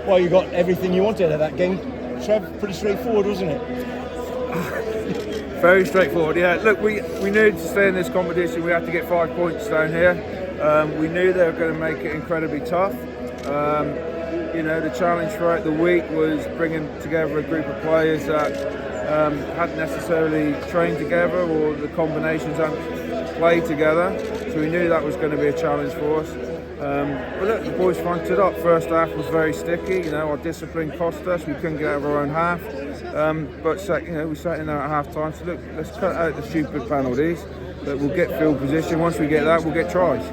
Well, you got everything you wanted out of that game. Trev, pretty straightforward, wasn't it? Very straightforward, yeah. Look, we knew to stay in this competition we had to get 5 points down here. We knew they were going to make it incredibly tough. The challenge throughout the week was bringing together a group of players that hadn't necessarily trained together, or the combinations hadn't played together. So we knew that was going to be a challenge for us. But look, the boys fronted up. First half was very sticky. Our discipline cost us. We couldn't get out of our own half. But we sat in there at half time. So look, let's cut out the stupid penalties. But we'll get field position. Once we get that, we'll get tries.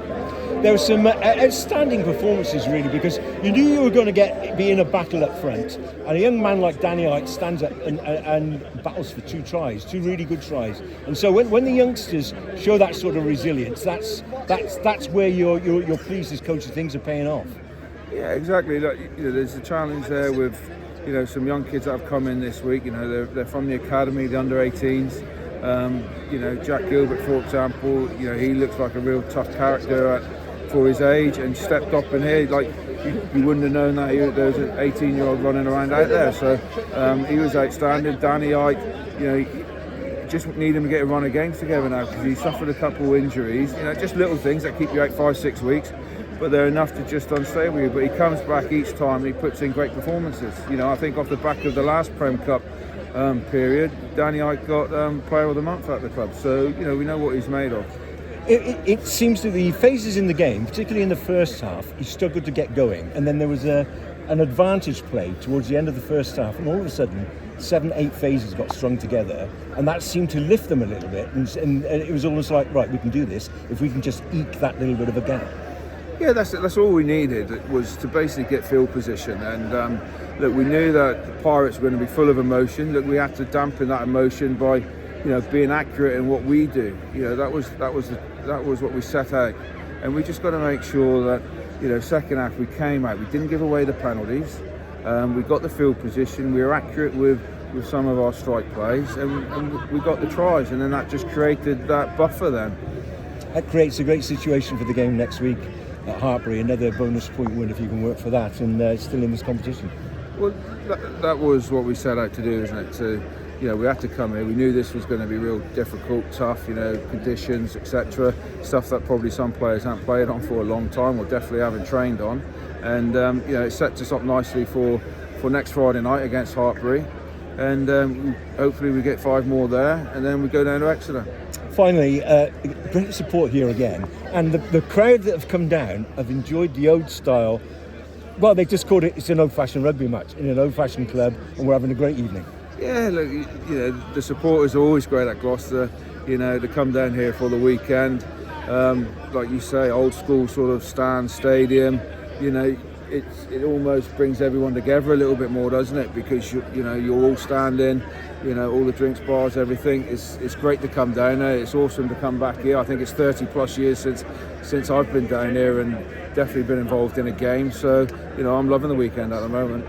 There were some outstanding performances, really, because you knew you were going to be in a battle up front, and a young man like Danny Ike stands up and battles for 2 tries, 2 really good tries. And so when the youngsters show that sort of resilience, that's where you're pleased as coach that things are paying off. Yeah, exactly. Look, there's a challenge there with some young kids that have come in this week. They're from the academy, the under 18s. Jack Gilbert, for example, he looks like a real tough character for his age, and stepped up in here. Like, you wouldn't have known that there was an 18-year-old running around out there. So he was outstanding. Danny Ike, you just need him to get a run of games together now, because he suffered a couple injuries. Just little things that keep you out 5-6 weeks, but they're enough to just unstay with you. But he comes back each time and he puts in great performances. I think off the back of the last Prem Cup period, Danny Ike got Player of the Month at the club. So we know what he's made of. It seems that the phases in the game, particularly in the first half, he struggled to get going, and then there was an advantage play towards the end of the first half, and all of a sudden 7-8 phases got strung together, and that seemed to lift them a little bit, and it was almost like, right, we can do this if we can just eke that little bit of a gap. Yeah, that's all we needed, was to basically get field position. And look, we knew that the Pirates were going to be full of emotion. Look, we had to dampen that emotion by being accurate in what we do. That was what we set out, and we just got to make sure that second half we came out, we didn't give away the penalties, we got the field position, we were accurate with some of our strike plays, and we got the tries, and then that just created that buffer then. That creates a great situation for the game next week at Hartpury. Another bonus point win if you can work for that, and still in this competition. Well, that was what we set out to do, isn't it? We had to come here. We knew this was going to be real difficult, tough, conditions, etc. Stuff that probably some players haven't played on for a long time, or definitely haven't trained on. And it sets us up nicely for next Friday night against Hartpury. And hopefully we get 5 more there, and then we go down to Exeter. Finally, great support here again, and the crowd that have come down have enjoyed the old style. Well, they just called it's an old-fashioned rugby match in an old-fashioned club, and we're having a great evening. Yeah, look, the supporters are always great at Gloucester. To come down here for the weekend, like you say, old school sort of stand stadium. It almost brings everyone together a little bit more, doesn't it? Because you're all standing, all the drinks bars, everything. It's great to come down here. It's awesome to come back here. I think it's 30+ years since I've been down here, and definitely been involved in a game. So I'm loving the weekend at the moment.